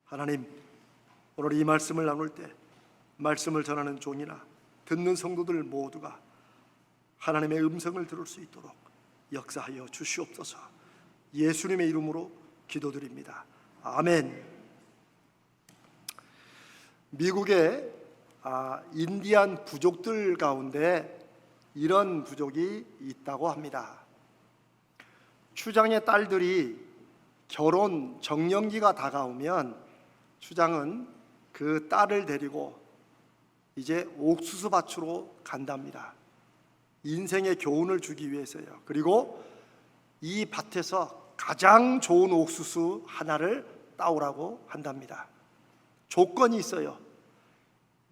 하나님, 오늘 이 말씀을 나눌 때 말씀을 전하는 종이나 듣는 성도들 모두가 하나님의 음성을 들을 수 있도록 역사하여 주시옵소서. 예수님의 이름으로 기도드립니다. 아멘. 미국의 인디안 부족들 가운데 이런 부족이 있다고 합니다. 추장의 딸들이 결혼 적령기가 다가오면 추장은 그 딸을 데리고 이제 옥수수 밭으로 간답니다. 인생의 교훈을 주기 위해서요. 그리고 이 밭에서 가장 좋은 옥수수 하나를 따오라고 한답니다. 조건이 있어요.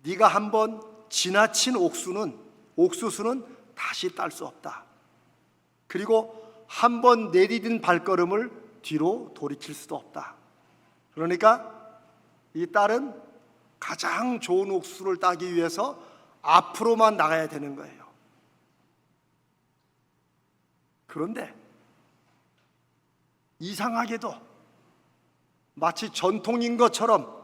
네가 한번 지나친 옥수수는 다시 딸 수 없다. 그리고 한번 내디딘 발걸음을 뒤로 돌이킬 수도 없다. 그러니까 이 딸은 가장 좋은 옥수수를 따기 위해서 앞으로만 나가야 되는 거예요. 그런데 이상하게도 마치 전통인 것처럼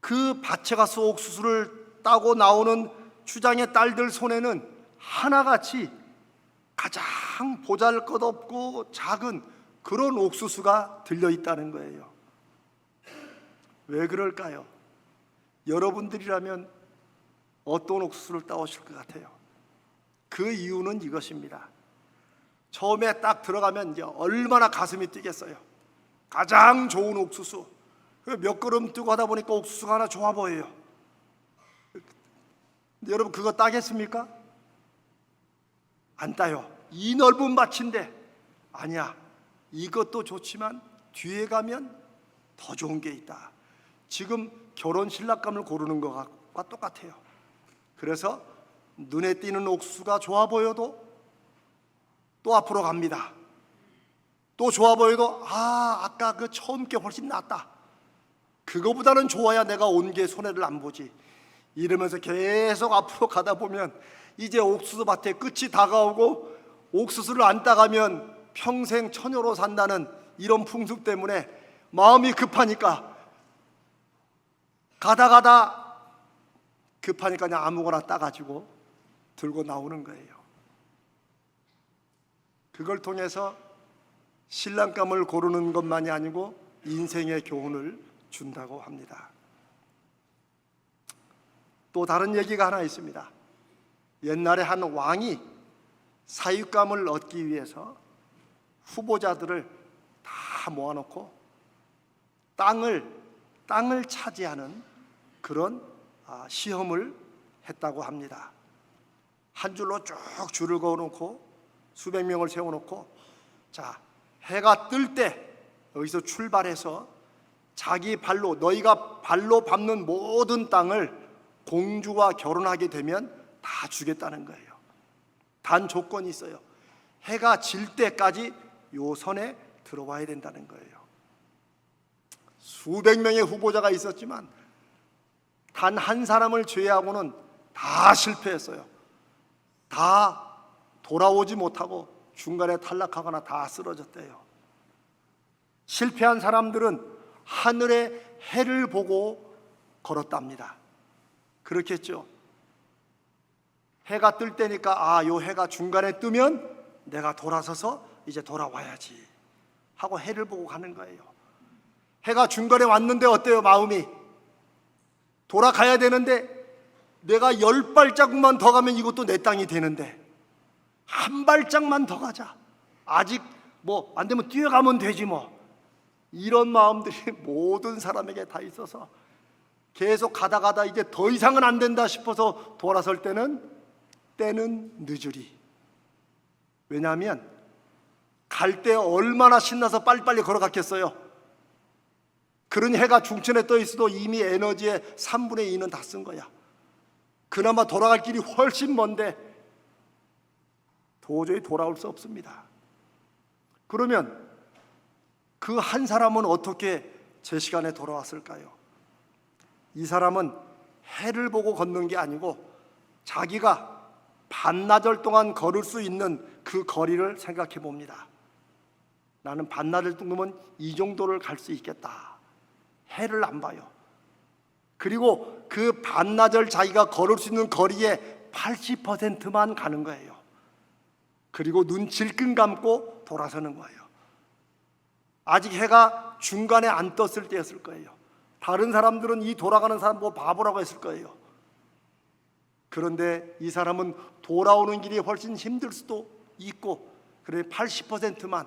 그 밭에 가서 옥수수를 따고 나오는 추장의 딸들 손에는 하나같이 가장 보잘것없고 작은 그런 옥수수가 들려있다는 거예요. 왜 그럴까요? 여러분들이라면 어떤 옥수수를 따오실 것 같아요? 그 이유는 이것입니다. 처음에 딱 들어가면 이제 얼마나 가슴이 뛰겠어요. 가장 좋은 옥수수, 몇 걸음 뛰고 하다 보니까 옥수수가 하나 좋아 보여요. 여러분 그거 따겠습니까? 안 따요. 이 넓은 밭인데. 아니야, 이것도 좋지만 뒤에 가면 더 좋은 게 있다. 지금 결혼 신랑감을 고르는 것과 똑같아요. 그래서 눈에 띄는 옥수수가 좋아 보여도 또 앞으로 갑니다. 또 좋아 보여도 아까 그 처음 게 훨씬 낫다. 그거보다는 좋아야 내가 온 게 손해를 안 보지. 이러면서 계속 앞으로 가다 보면 이제 옥수수 밭에 끝이 다가오고 옥수수를 안 따가면 평생 처녀로 산다는 이런 풍습 때문에 마음이 급하니까 가다 급하니까 그냥 아무거나 따가지고 들고 나오는 거예요. 그걸 통해서 신랑감을 고르는 것만이 아니고 인생의 교훈을 준다고 합니다. 또 다른 얘기가 하나 있습니다. 옛날에 한 왕이 사육감을 얻기 위해서 후보자들을 다 모아놓고 땅을 차지하는 그런 시험을 했다고 합니다. 한 줄로 쭉 줄을 그어놓고 수백 명을 세워놓고, 자, 해가 뜰 때 여기서 출발해서 자기 발로, 너희가 발로 밟는 모든 땅을 공주와 결혼하게 되면 다 주겠다는 거예요. 단 조건이 있어요. 해가 질 때까지 요 선에 들어와야 된다는 거예요. 수백 명의 후보자가 있었지만 단 한 사람을 제외하고는 다 실패했어요. 다 돌아오지 못하고 중간에 탈락하거나 다 쓰러졌대요. 실패한 사람들은 하늘의 해를 보고 걸었답니다. 그렇겠죠. 해가 뜰 때니까 요 해가 중간에 뜨면 내가 돌아서서 이제 돌아와야지 하고 해를 보고 가는 거예요. 해가 중간에 왔는데 어때요? 마음이 돌아가야 되는데 내가 10발자국만 더 가면 이것도 내 땅이 되는데 한 발짝만 더 가자, 아직 뭐 안 되면 뛰어가면 되지 뭐, 이런 마음들이 모든 사람에게 다 있어서 계속 가다 이제 더 이상은 안 된다 싶어서 돌아설 때는 늦으리. 왜냐하면 갈 때 얼마나 신나서 빨리빨리 걸어갔겠어요. 그러니 해가 중천에 떠 있어도 이미 에너지의 3분의 2는 다 쓴 거야. 그나마 돌아갈 길이 훨씬 먼데 도저히 돌아올 수 없습니다. 그러면 그 한 사람은 어떻게 제 시간에 돌아왔을까요? 이 사람은 해를 보고 걷는 게 아니고 자기가 반나절 동안 걸을 수 있는 그 거리를 생각해 봅니다. 나는 반나절 동안은 이 정도를 갈 수 있겠다. 해를 안 봐요. 그리고 그 반나절 자기가 걸을 수 있는 거리에 80%만 가는 거예요. 그리고 눈 질끈 감고 돌아서는 거예요. 아직 해가 중간에 안 떴을 때였을 거예요. 다른 사람들은 이 돌아가는 사람 뭐 바보라고 했을 거예요. 그런데 이 사람은 돌아오는 길이 훨씬 힘들 수도 있고, 그래 80%만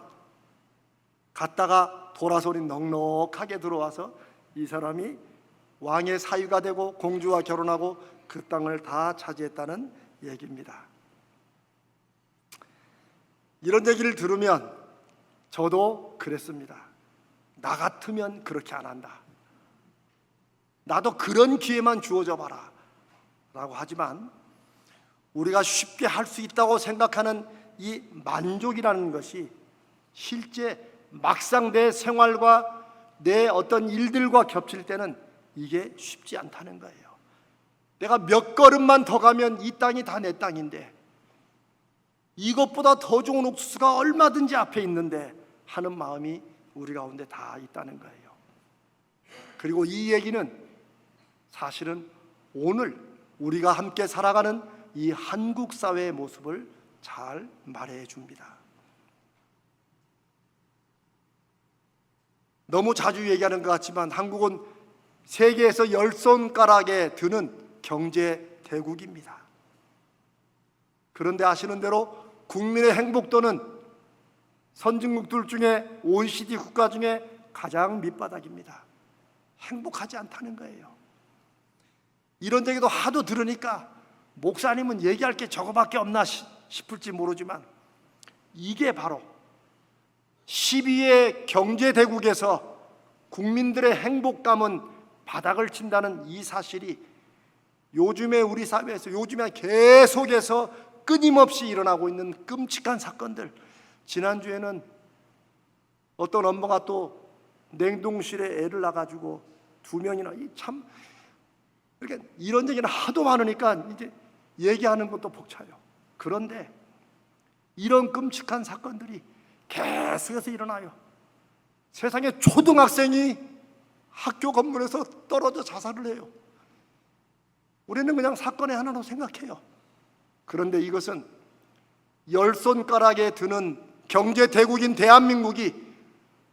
갔다가 돌아서니 넉넉하게 들어와서 이 사람이 왕의 사위가 되고 공주와 결혼하고 그 땅을 다 차지했다는 얘기입니다. 이런 얘기를 들으면 저도 그랬습니다. 나 같으면 그렇게 안 한다. 나도 그런 기회만 주어져 봐라 라고 하지만, 우리가 쉽게 할 수 있다고 생각하는 이 만족이라는 것이 실제 막상 내 생활과 내 어떤 일들과 겹칠 때는 이게 쉽지 않다는 거예요. 내가 몇 걸음만 더 가면 이 땅이 다 내 땅인데, 이것보다 더 좋은 옥수수가 얼마든지 앞에 있는데 하는 마음이 우리 가운데 다 있다는 거예요. 그리고 이 얘기는 사실은 오늘 우리가 함께 살아가는 이 한국 사회의 모습을 잘 말해 줍니다. 너무 자주 얘기하는 것 같지만 한국은 세계에서 10손가락에 드는 경제 대국입니다. 그런데 아시는 대로 국민의 행복도는 선진국들 중에 OECD 국가 중에 가장 밑바닥입니다. 행복하지 않다는 거예요. 이런 얘기도 하도 들으니까 목사님은 얘기할 게 저거밖에 없나 싶을지 모르지만, 이게 바로 12의 경제 대국에서 국민들의 행복감은 바닥을 친다는 이 사실이 요즘에 우리 사회에서 요즘에 계속해서 끊임없이 일어나고 있는 끔찍한 사건들. 지난주에는 어떤 엄마가 또 냉동실에 애를 낳아가지고 2명이나, 참 이렇게 이런 얘기는 하도 많으니까 이제 얘기하는 것도 벅차요. 그런데 이런 끔찍한 사건들이 계속해서 일어나요. 세상에 초등학생이 학교 건물에서 떨어져 자살을 해요. 우리는 그냥 사건의 하나로 생각해요. 그런데 이것은 10손가락에 드는 경제 대국인 대한민국이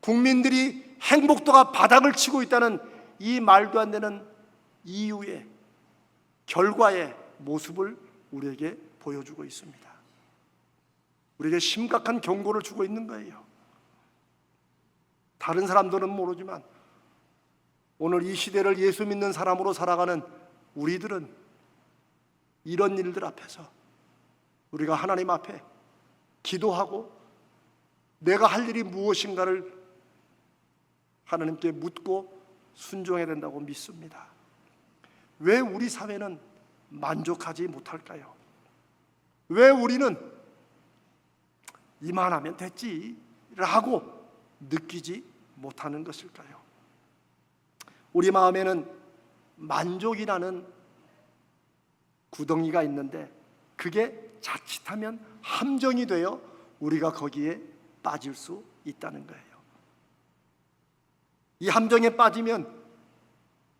국민들이 행복도가 바닥을 치고 있다는 이 말도 안 되는 이유의 결과의 모습을 우리에게 보여주고 있습니다. 우리에게 심각한 경고를 주고 있는 거예요. 다른 사람들은 모르지만 오늘 이 시대를 예수 믿는 사람으로 살아가는 우리들은 이런 일들 앞에서 우리가 하나님 앞에 기도하고 내가 할 일이 무엇인가를 하나님께 묻고 순종해야 된다고 믿습니다. 왜 우리 사회는 만족하지 못할까요? 왜 우리는 이만하면 됐지라고 느끼지 못하는 것일까요? 우리 마음에는 만족이라는 구덩이가 있는데, 그게 자칫하면 함정이 되어 우리가 거기에 빠질 수 있다는 거예요. 이 함정에 빠지면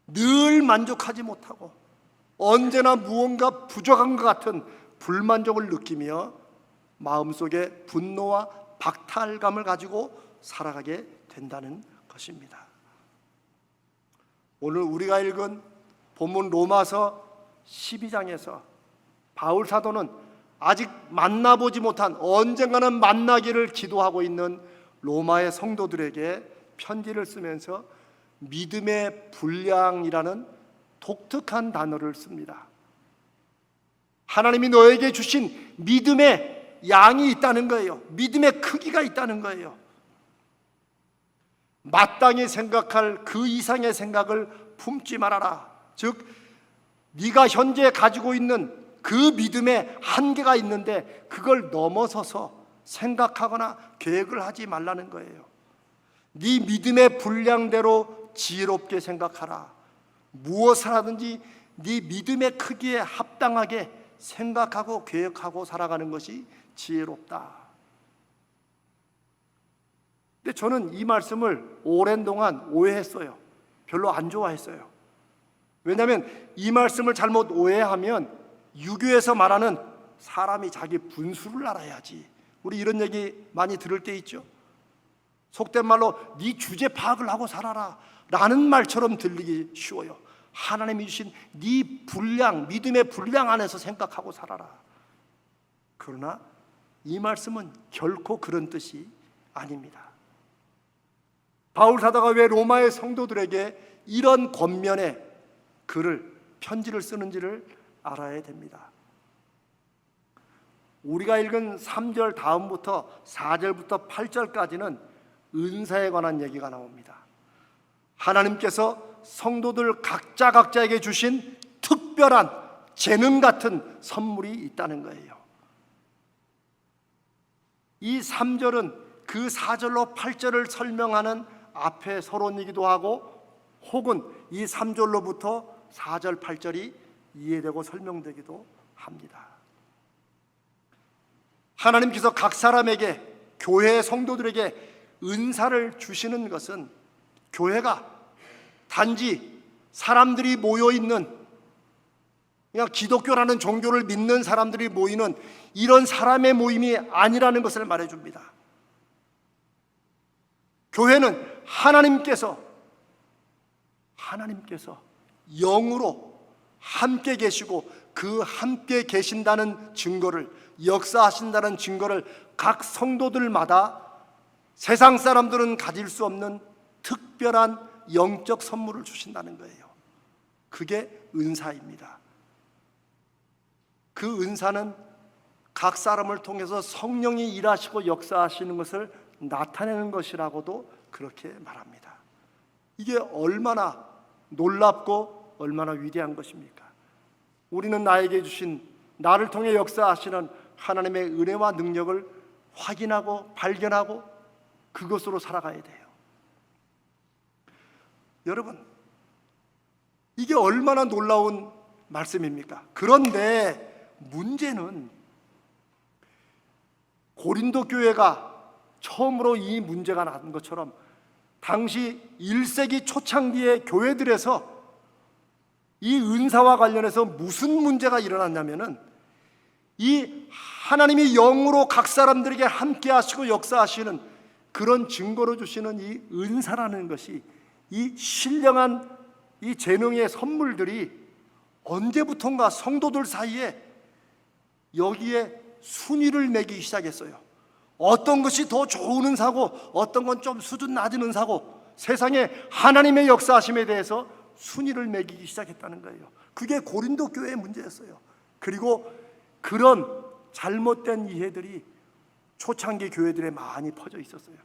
늘 만족하지 못하고 언제나 무언가 부족한 것 같은 불만족을 느끼며 마음속에 분노와 박탈감을 가지고 살아가게 된다는 것입니다. 오늘 우리가 읽은 본문 로마서 12장에서 바울 사도는 아직 만나보지 못한, 언젠가는 만나기를 기도하고 있는 로마의 성도들에게 편지를 쓰면서 믿음의 분량이라는 독특한 단어를 씁니다. 하나님이 너에게 주신 믿음의 양이 있다는 거예요. 믿음의 크기가 있다는 거예요. 마땅히 생각할 그 이상의 생각을 품지 말아라. 즉, 네가 현재 가지고 있는 그 믿음에 한계가 있는데 그걸 넘어서서 생각하거나 계획을 하지 말라는 거예요. 네 믿음의 분량대로 지혜롭게 생각하라. 무엇을 하든지 네 믿음의 크기에 합당하게 생각하고 계획하고 살아가는 것이 지혜롭다. 근데 저는 이 말씀을 오랜 동안 오해했어요. 별로 안 좋아했어요. 왜냐하면 이 말씀을 잘못 오해하면 유교에서 말하는 사람이 자기 분수를 알아야지, 우리 이런 얘기 많이 들을 때 있죠. 속된 말로 네 주제 파악을 하고 살아라 라는 말처럼 들리기 쉬워요. 하나님이 주신 네 분량, 믿음의 분량 안에서 생각하고 살아라. 그러나 이 말씀은 결코 그런 뜻이 아닙니다. 바울 사도가 왜 로마의 성도들에게 이런 권면의 글을, 편지를 쓰는지를 알아야 됩니다. 우리가 읽은 3절 다음부터 4절부터 8절까지는 은사에 관한 얘기가 나옵니다. 하나님께서 성도들 각자에게 주신 특별한 재능 같은 선물이 있다는 거예요. 이 3절은 그 4절로 8절을 설명하는 앞에 서론이기도 하고, 혹은 이 3절로부터 4절, 8절이 이해되고 설명되기도 합니다. 하나님께서 각 사람에게, 교회 성도들에게 은사를 주시는 것은 교회가 단지 사람들이 모여있는, 그냥 기독교라는 종교를 믿는 사람들이 모이는 이런 사람의 모임이 아니라는 것을 말해줍니다. 교회는 하나님께서 영으로 함께 계시고 그 함께 계신다는 증거를, 역사하신다는 증거를 각 성도들마다 세상 사람들은 가질 수 없는 특별한 영적 선물을 주신다는 거예요. 그게 은사입니다. 그 은사는 각 사람을 통해서 성령이 일하시고 역사하시는 것을 나타내는 것이라고도 그렇게 말합니다. 이게 얼마나 놀랍고 얼마나 위대한 것입니까? 우리는 나에게 주신, 나를 통해 역사하시는 하나님의 은혜와 능력을 확인하고 발견하고 그것으로 살아가야 돼요. 여러분, 이게 얼마나 놀라운 말씀입니까? 그런데 문제는 고린도 교회가 처음으로 이 문제가 난 것처럼 당시 1세기 초창기의 교회들에서 이 은사와 관련해서 무슨 문제가 일어났냐면은, 이 하나님이 영으로 각 사람들에게 함께 하시고 역사하시는 그런 증거로 주시는 이 은사라는 것이, 이 신령한 이 재능의 선물들이 언제부턴가 성도들 사이에 여기에 순위를 매기기 시작했어요. 어떤 것이 더 좋은 은사고 어떤 건 좀 수준 낮은 은사고, 세상에 하나님의 역사하심에 대해서 순위를 매기기 시작했다는 거예요. 그게 고린도 교회의 문제였어요. 그리고 그런 잘못된 이해들이 초창기 교회들에 많이 퍼져 있었어요.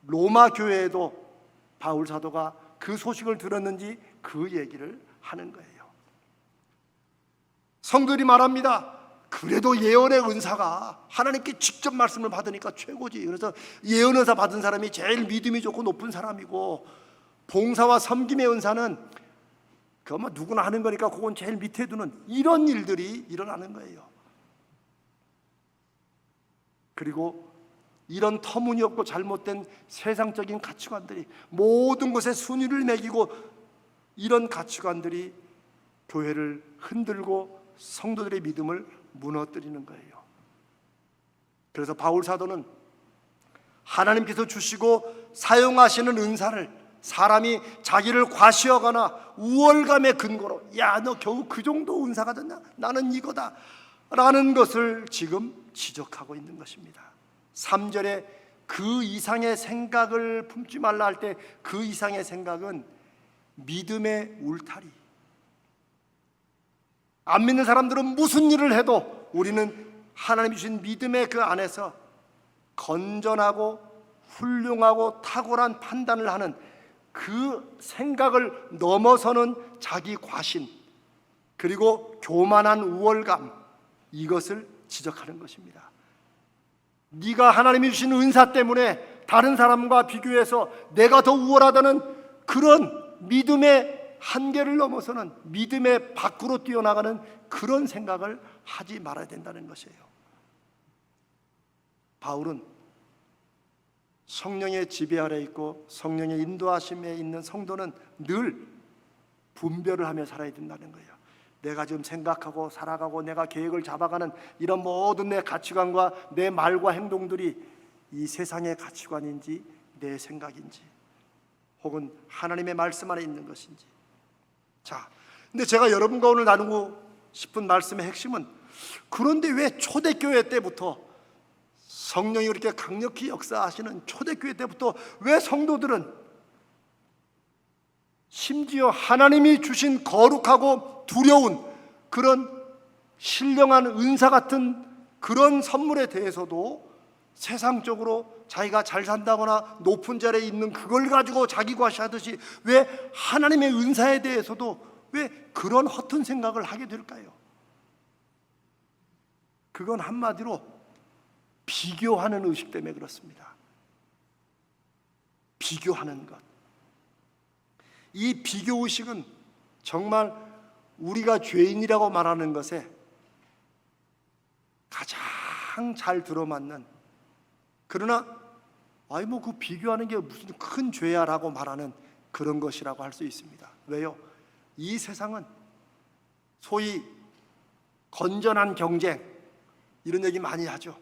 로마 교회에도 바울 사도가 그 소식을 들었는지 그 얘기를 하는 거예요. 성도들이 말합니다. 그래도 예언의 은사가 하나님께 직접 말씀을 받으니까 최고지. 그래서 예언 은사 받은 사람이 제일 믿음이 좋고 높은 사람이고, 봉사와 섬김의 은사는 그거 뭐 누구나 하는 거니까 그건 제일 밑에 두는, 이런 일들이 일어나는 거예요. 그리고 이런 터무니없고 잘못된 세상적인 가치관들이 모든 것에 순위를 매기고, 이런 가치관들이 교회를 흔들고 성도들의 믿음을 무너뜨리는 거예요. 그래서 바울 사도는 하나님께서 주시고 사용하시는 은사를 사람이 자기를 과시하거나 우월감의 근거로, 야, 너 겨우 그 정도 은사가 됐냐? 나는 이거다 라는 것을 지금 지적하고 있는 것입니다. 3절에 그 이상의 생각을 품지 말라 할 때, 그 이상의 생각은 믿음의 울타리. 안 믿는 사람들은 무슨 일을 해도 우리는 하나님이 주신 믿음의 그 안에서 건전하고 훌륭하고 탁월한 판단을 하는 그 생각을 넘어서는 자기 과신, 그리고 교만한 우월감, 이것을 지적하는 것입니다. 네가 하나님이 주신 은사 때문에 다른 사람과 비교해서 내가 더 우월하다는 그런 믿음의 한계를 넘어서는, 믿음의 밖으로 뛰어나가는 그런 생각을 하지 말아야 된다는 것이에요. 바울은 성령의 지배 아래 있고 성령의 인도하심에 있는 성도는 늘 분별을 하며 살아야 된다는 거예요. 내가 지금 생각하고 살아가고 내가 계획을 잡아가는 이런 모든 내 가치관과 내 말과 행동들이 이 세상의 가치관인지 내 생각인지 혹은 하나님의 말씀 안에 있는 것인지. 자, 근데 제가 여러분과 오늘 나누고 싶은 말씀의 핵심은, 그런데 왜 초대교회 때부터 성령이 그렇게 강력히 역사하시는 초대교회 때부터 왜 성도들은 심지어 하나님이 주신 거룩하고 두려운 그런 신령한 은사 같은 그런 선물에 대해서도 세상적으로 자기가 잘 산다거나 높은 자리에 있는 그걸 가지고 자기 과시하듯이 왜 하나님의 은사에 대해서도 왜 그런 허튼 생각을 하게 될까요? 그건 한마디로 비교하는 의식 때문에 그렇습니다. 비교하는 것. 이 비교 의식은 정말 우리가 죄인이라고 말하는 것에 가장 잘 들어맞는, 그러나 그 비교하는 게 무슨 큰 죄야 라고 말하는 그런 것이라고 할 수 있습니다. 왜요? 이 세상은 소위 건전한 경쟁, 이런 얘기 많이 하죠.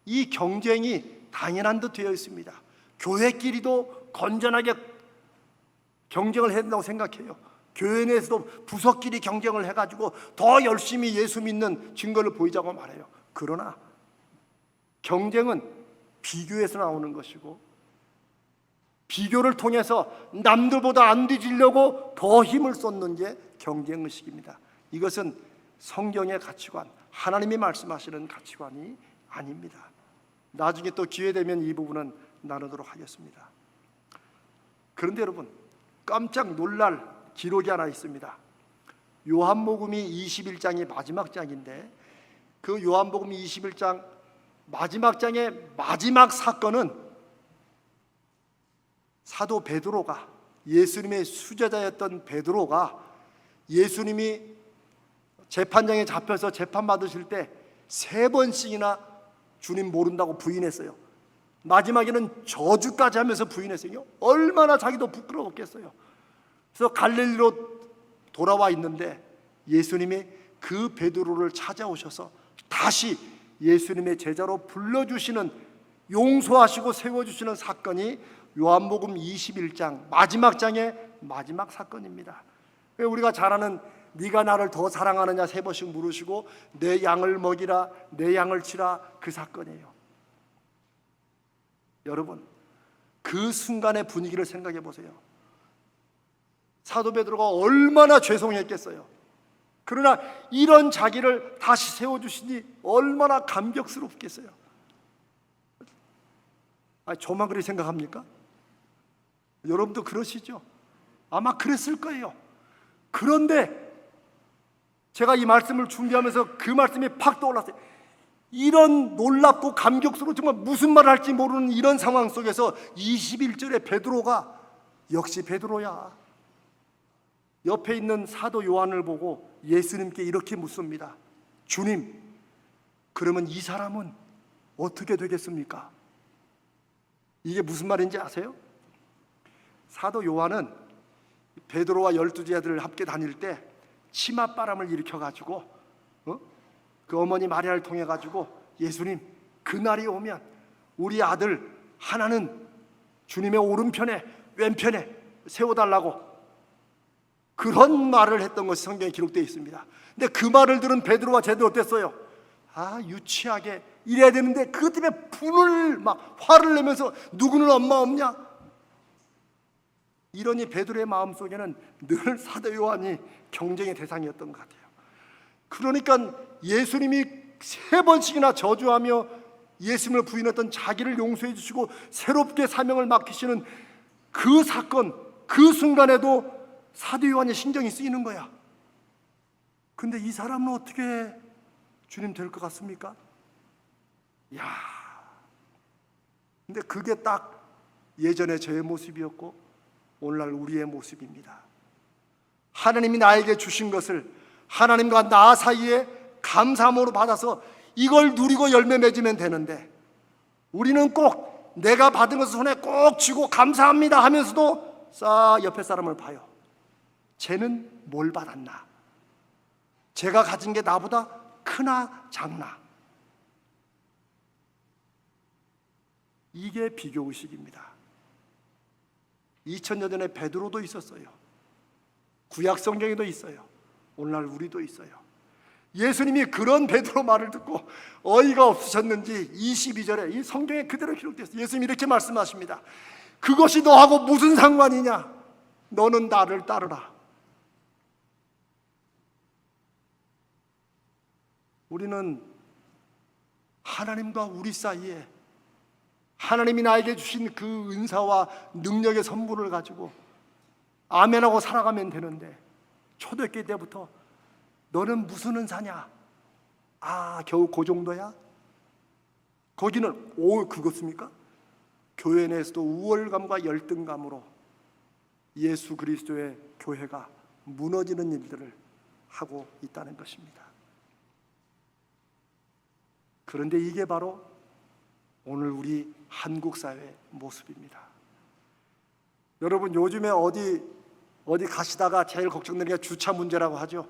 이 경쟁이 당연한 듯 되어 있습니다. 교회끼리도 건전하게 경쟁을 해야 된다고 생각해요. 교회 내에서도 부서끼리 경쟁을 해가지고 더 열심히 예수 믿는 증거를 보이자고 말해요. 그러나 경쟁은 비교에서 나오는 것이고, 비교를 통해서 남들보다 안 뒤지려고 더 힘을 쏟는 게 경쟁의식입니다. 이것은 성경의 가치관, 하나님이 말씀하시는 가치관이 아닙니다. 나중에 또 기회 되면 이 부분은 나누도록 하겠습니다. 그런데 여러분, 깜짝 놀랄 기록이 하나 있습니다. 요한복음이 21장이 마지막 장인데, 그 요한복음 21장 마지막 장의 마지막 사건은 사도 베드로가, 예수님의 수제자였던 베드로가 예수님이 재판장에 잡혀서 재판받으실 때 3번씩이나 주님 모른다고 부인했어요. 마지막에는 저주까지 하면서 부인했어요. 얼마나 자기도 부끄러웠겠어요. 그래서 갈릴리로 돌아와 있는데 예수님이 그 베드로를 찾아오셔서 다시 예수님의 제자로 불러주시는, 용서하시고 세워주시는 사건이 요한복음 21장 마지막 장의 마지막 사건입니다. 우리가 잘 아는 네가 나를 더 사랑하느냐 3번씩 물으시고 내 양을 먹이라, 내 양을 치라, 그 사건이에요. 여러분, 그 순간의 분위기를 생각해 보세요. 사도 베드로가 얼마나 죄송했겠어요. 그러나 이런 자기를 다시 세워주시니 얼마나 감격스럽겠어요. 저만 그렇게 생각합니까? 여러분도 그러시죠? 아마 그랬을 거예요. 그런데 제가 이 말씀을 준비하면서 그 말씀이 팍 떠올랐어요. 이런 놀랍고 감격스러워 정말 무슨 말을 할지 모르는 이런 상황 속에서 21절에 베드로가, 역시 베드로야, 옆에 있는 사도 요한을 보고 예수님께 이렇게 묻습니다. 주님, 그러면 이 사람은 어떻게 되겠습니까? 이게 무슨 말인지 아세요? 사도 요한은 베드로와 12제자들 함께 다닐 때 치맛바람을 일으켜가지고 그 어머니 마리아를 통해 가지고 예수님, 그날이 오면 우리 아들 하나는 주님의 오른편에 왼편에 세워달라고 그런 말을 했던 것이 성경에 기록되어 있습니다. 근데 그 말을 들은 베드로와 제자들 어땠어요? 유치하게 이래야 되는데 그것 때문에 분을 막 화를 내면서 누구는 엄마 없냐? 이러니 베드로의 마음속에는 늘 사도 요한이 경쟁의 대상이었던 것 같아요. 그러니까 예수님이 3번씩이나 저주하며 예수님을 부인했던 자기를 용서해 주시고 새롭게 사명을 맡기시는 그 사건, 그 순간에도 사도 요한의 신경이 쓰이는 거야. 근데 이 사람은 어떻게 주님 될 것 같습니까? 근데 그게 딱 예전에 저의 모습이었고 오늘날 우리의 모습입니다. 하나님이 나에게 주신 것을 하나님과 나 사이에 감사함으로 받아서 이걸 누리고 열매 맺으면 되는데 우리는 꼭 내가 받은 것을 손에 꼭 쥐고 감사합니다 하면서도 싹 옆에 사람을 봐요. 쟤는 뭘 받았나? 제가 가진 게 나보다 크나 작나? 이게 비교의식입니다. 2000년 전에 베드로도 있었어요. 구약 성경에도 있어요. 오늘날 우리도 있어요. 예수님이 그런 베드로 말을 듣고 어이가 없으셨는지 22절에 이 성경에 그대로 기록되어 있어요. 예수님이 이렇게 말씀하십니다. 그것이 너하고 무슨 상관이냐? 너는 나를 따르라. 우리는 하나님과 우리 사이에 하나님이 나에게 주신 그 은사와 능력의 선물을 가지고 아멘하고 살아가면 되는데, 초대교회 때부터 너는 무슨 은사냐? 아, 겨우 그 정도야? 거기는 그것입니까? 교회 내에서도 우월감과 열등감으로 예수 그리스도의 교회가 무너지는 일들을 하고 있다는 것입니다. 그런데 이게 바로 오늘 우리 한국 사회의 모습입니다. 여러분, 요즘에 어디 가시다가 제일 걱정되는 게 주차 문제라고 하죠.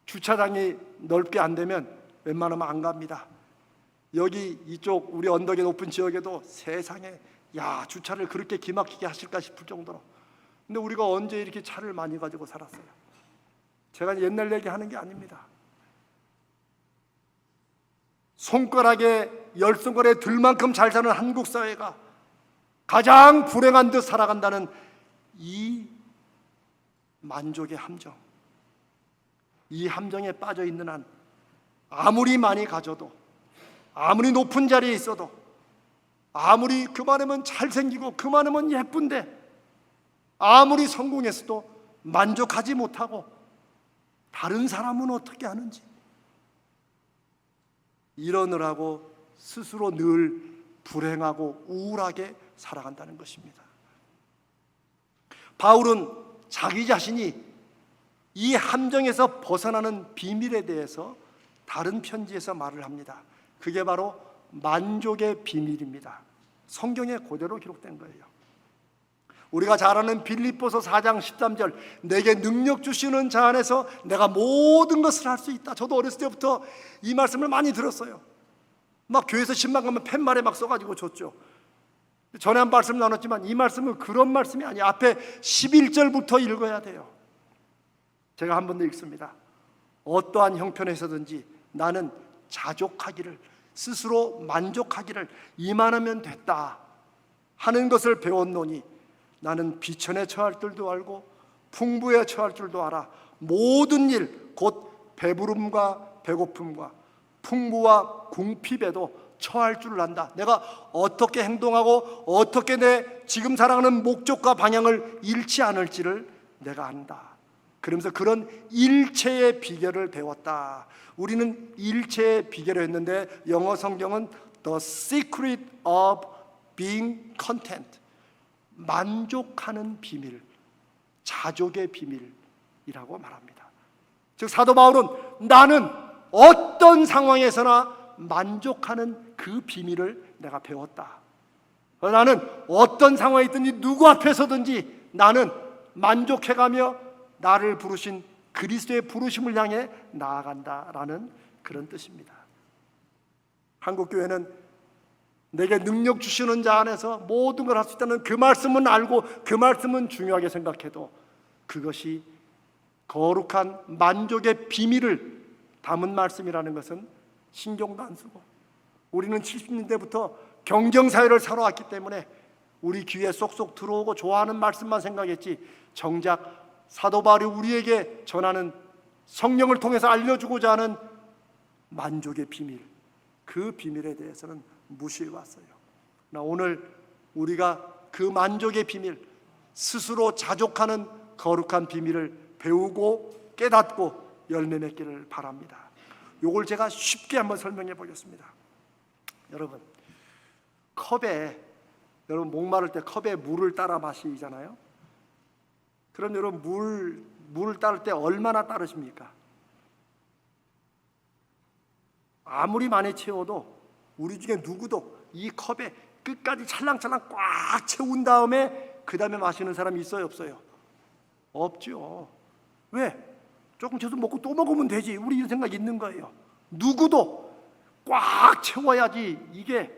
주차장이 넓게 안 되면 웬만하면 안 갑니다. 여기 이쪽 우리 언덕에 높은 지역에도 세상에 주차를 그렇게 기막히게 하실까 싶을 정도로. 근데 우리가 언제 이렇게 차를 많이 가지고 살았어요? 제가 옛날 얘기하는 게 아닙니다. 손가락에 10손가락에 들 만큼 잘 사는 한국 사회가 가장 불행한 듯 살아간다는 이 만족의 함정, 이 함정에 빠져 있는 한 아무리 많이 가져도, 아무리 높은 자리에 있어도, 아무리 그만하면 잘생기고 그만하면 예쁜데, 아무리 성공했어도 만족하지 못하고 다른 사람은 어떻게 하는지 이러느라고 스스로 늘 불행하고 우울하게 살아간다는 것입니다. 바울은 자기 자신이 이 함정에서 벗어나는 비밀에 대해서 다른 편지에서 말을 합니다. 그게 바로 만족의 비밀입니다. 성경에 그대로 기록된 거예요. 우리가 잘 아는 빌립보서 4장 13절, 내게 능력 주시는 자 안에서 내가 모든 것을 할 수 있다. 저도 어렸을 때부터 이 말씀을 많이 들었어요. 막 교회에서 신방 가면 팻말에 막 써가지고 줬죠. 전에 한 말씀 나눴지만 이 말씀은 그런 말씀이 아니에요. 앞에 11절부터 읽어야 돼요. 제가 한 번 더 읽습니다. 어떠한 형편에서든지 나는 자족하기를, 스스로 만족하기를, 이만하면 됐다 하는 것을 배웠노니 나는 비천에 처할 줄도 알고 풍부에 처할 줄도 알아. 모든 일 곧 배부름과 배고픔과 풍부와 궁핍에도 처할 줄을 안다. 내가 어떻게 행동하고 어떻게 내 지금 살아가는 목적과 방향을 잃지 않을지를 내가 안다. 그러면서 그런 일체의 비결을 배웠다. 우리는 일체의 비결을 했는데 영어 성경은 The secret of being content, 만족하는 비밀, 자족의 비밀이라고 말합니다. 즉 사도 바울은 나는 어떤 상황에서나 만족하는 그 비밀을 내가 배웠다. 나는 어떤 상황에 있든지 누구 앞에서든지 나는 만족해가며 나를 부르신 그리스도의 부르심을 향해 나아간다라는 그런 뜻입니다. 한국교회는 내게 능력 주시는 자 안에서 모든 걸 할 수 있다는 그 말씀은 알고 그 말씀은 중요하게 생각해도 그것이 거룩한 만족의 비밀을 담은 말씀이라는 것은 신경도 안 쓰고, 우리는 70년대부터 경쟁사회를 살아왔기 때문에 우리 귀에 쏙쏙 들어오고 좋아하는 말씀만 생각했지, 정작 사도 바울이 우리에게 전하는 성령을 통해서 알려주고자 하는 만족의 비밀, 그 비밀에 대해서는 무시해왔어요. 오늘 우리가 그 만족의 비밀, 스스로 자족하는 거룩한 비밀을 배우고 깨닫고 열매 맺기를 바랍니다. 이걸 제가 쉽게 한번 설명해 보겠습니다. 여러분, 여러분 목마를 때 컵에 물을 따라 마시잖아요. 그럼 여러분 물을 따를 때 얼마나 따르십니까? 아무리 많이 채워도 우리 중에 누구도 이 컵에 끝까지 찰랑찰랑 꽉 채운 다음에 그 다음에 마시는 사람이 있어요, 없어요? 없죠. 왜? 조금 채워서 먹고 또 먹으면 되지. 우리 이런 생각이 있는 거예요. 누구도 꽉 채워야지 이게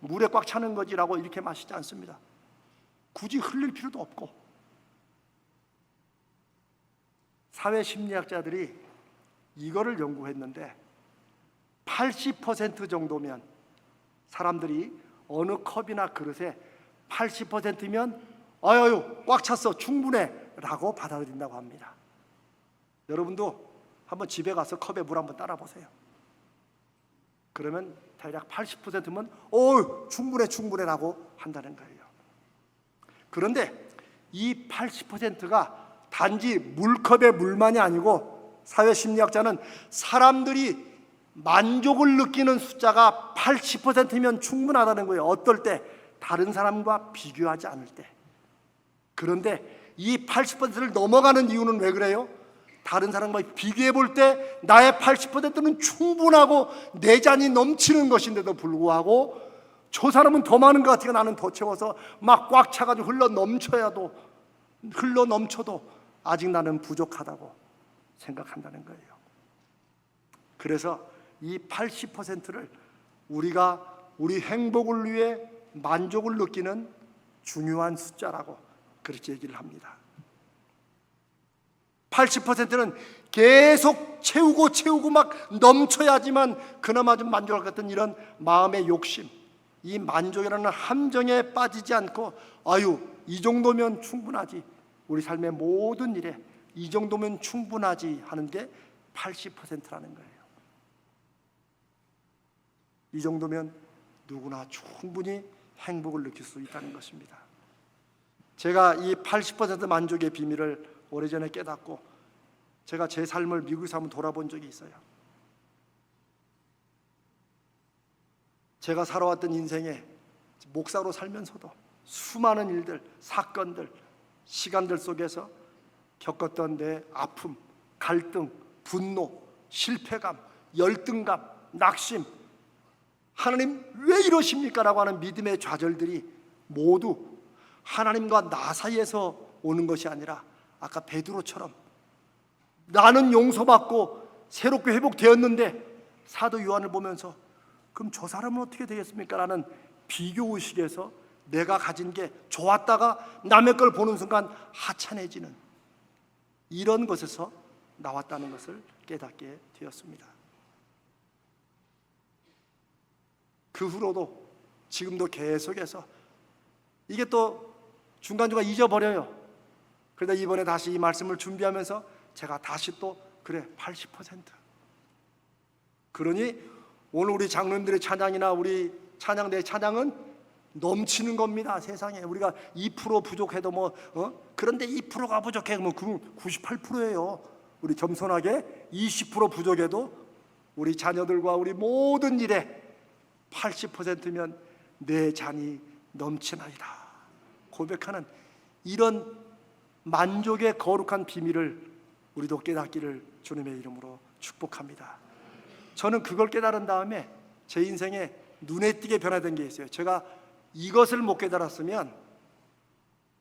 물에 꽉 차는 거지라고 이렇게 마시지 않습니다. 굳이 흘릴 필요도 없고. 사회심리학자들이 이거를 연구했는데 80% 정도면 사람들이 어느 컵이나 그릇에 80%면 아유 꽉 찼어 충분해 라고 받아들인다고 합니다. 여러분도 한번 집에 가서 컵에 물 한번 따라 보세요. 그러면 대략 80%면 충분해 라고 한다는 거예요. 그런데 이 80%가 단지 물컵의 물만이 아니고 사회심리학자는 사람들이 만족을 느끼는 숫자가 80%면 충분하다는 거예요. 어떨 때? 다른 사람과 비교하지 않을 때. 그런데 이 80%를 넘어가는 이유는 왜 그래요? 다른 사람과 비교해 볼 때 나의 80%는 충분하고 내 잔이 넘치는 것인데도 불구하고 저 사람은 더 많은 것 같으니까 나는 더 채워서 막 꽉 차가지고 흘러 넘쳐도 아직 나는 부족하다고 생각한다는 거예요. 그래서 이 80%를 우리가 우리 행복을 위해 만족을 느끼는 중요한 숫자라고 그렇게 얘기를 합니다. 80%는 계속 채우고 막 넘쳐야지만 그나마 좀 만족할 것 같은 이런 마음의 욕심, 이 만족이라는 함정에 빠지지 않고 이 정도면 충분하지, 우리 삶의 모든 일에 이 정도면 충분하지 하는 게 80%라는 거예요. 이 정도면 누구나 충분히 행복을 느낄 수 있다는 것입니다. 제가 이 80% 만족의 비밀을 오래전에 깨닫고 제가 제 삶을 미국에서 한번 돌아본 적이 있어요. 제가 살아왔던 인생에 목사로 살면서도 수많은 일들, 사건들, 시간들 속에서 겪었던 내 아픔, 갈등, 분노, 실패감, 열등감, 낙심, 하나님 왜 이러십니까? 라고 하는 믿음의 좌절들이 모두 하나님과 나 사이에서 오는 것이 아니라 아까 베드로처럼 나는 용서받고 새롭게 회복되었는데 사도 요한을 보면서 그럼 저 사람은 어떻게 되겠습니까? 라는 비교의식에서 내가 가진 게 좋았다가 남의 걸 보는 순간 하찮아지는 이런 것에서 나왔다는 것을 깨닫게 되었습니다. 그 후로도 지금도 계속해서 이게 또 중간중간 잊어버려요. 그러다 이번에 다시 이 말씀을 준비하면서 제가 다시 또 그래 80%. 그러니 오늘 우리 장로님들의 찬양이나 우리 찬양대의 찬양은 넘치는 겁니다. 세상에 우리가 2% 부족해도 그런데 2%가 부족해 그러면 98%예요. 우리 겸손하게 20% 부족해도 우리 자녀들과 우리 모든 일에 80%면 내 잔이 넘치나이다 고백하는 이런 만족의 거룩한 비밀을 우리도 깨닫기를 주님의 이름으로 축복합니다. 저는 그걸 깨달은 다음에 제 인생에 눈에 띄게 변화된 게 있어요. 제가 이것을 못 깨달았으면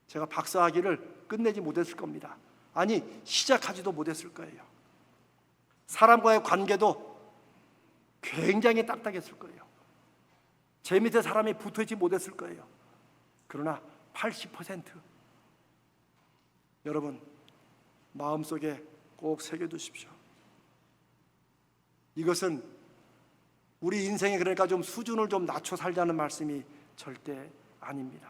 제가 박사학위를 끝내지 못했을 겁니다. 아니 시작하지도 못했을 거예요. 사람과의 관계도 굉장히 딱딱했을 거예요. 제 밑에 사람이 붙어있지 못했을 거예요. 그러나 80% 여러분 마음속에 꼭 새겨두십시오. 이것은 우리 인생에 그러니까 좀 수준을 좀 낮춰 살자는 말씀이 절대 아닙니다.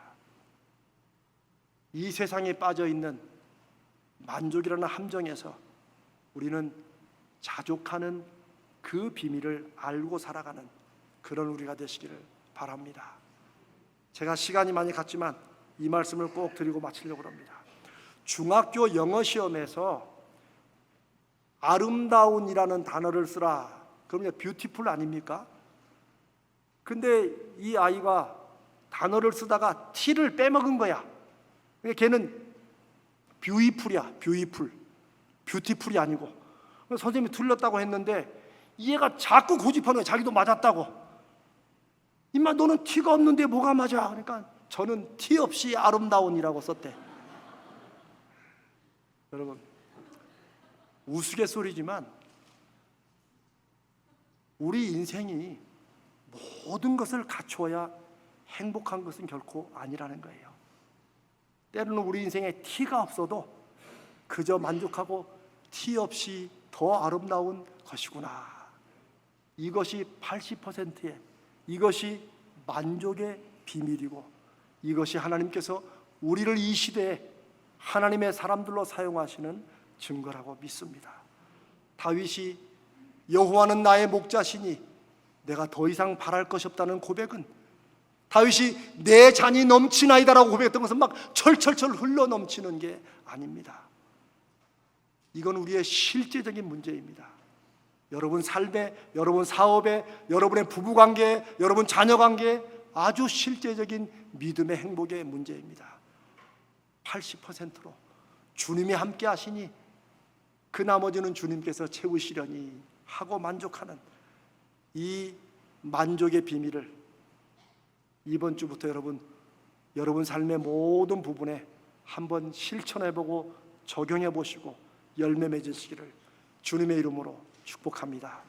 이 세상에 빠져있는 만족이라는 함정에서 우리는 자족하는 그 비밀을 알고 살아가는 그런 우리가 되시기를 바랍니다. 제가 시간이 많이 갔지만 이 말씀을 꼭 드리고 마치려고 합니다. 중학교 영어 시험에서 아름다운이라는 단어를 쓰라. 그러면 뷰티풀 아닙니까? 근데 이 아이가 단어를 쓰다가 T를 빼먹은 거야. 그러니까 걔는 뷰티풀이야. 뷰티풀이 아니고. 선생님이 틀렸다고 했는데 얘가 자꾸 고집하는 거야. 자기도 맞았다고. 임마 너는 티가 없는데 뭐가 맞아? 그러니까 저는 티 없이 아름다운이라고 썼대. 여러분, 우스갯소리지만 우리 인생이 모든 것을 갖추어야 행복한 것은 결코 아니라는 거예요. 때로는 우리 인생에 티가 없어도 그저 만족하고 티 없이 더 아름다운 것이구나. 이것이 80%의, 이것이 만족의 비밀이고, 이것이 하나님께서 우리를 이 시대에 하나님의 사람들로 사용하시는 증거라고 믿습니다. 다윗이 여호와는 나의 목자시니 내가 더 이상 바랄 것이 없다는 고백은, 다윗이 내 잔이 넘치나이다라고 고백했던 것은 막 철철철 흘러 넘치는 게 아닙니다. 이건 우리의 실제적인 문제입니다. 여러분 삶에, 여러분 사업에, 여러분의 부부관계에, 여러분 자녀관계에 아주 실제적인 믿음의 행복의 문제입니다. 80%로 주님이 함께 하시니 그 나머지는 주님께서 채우시려니 하고 만족하는 이 만족의 비밀을 이번 주부터 여러분 삶의 모든 부분에 한번 실천해보고 적용해보시고 열매 맺으시기를 주님의 이름으로 축복합니다.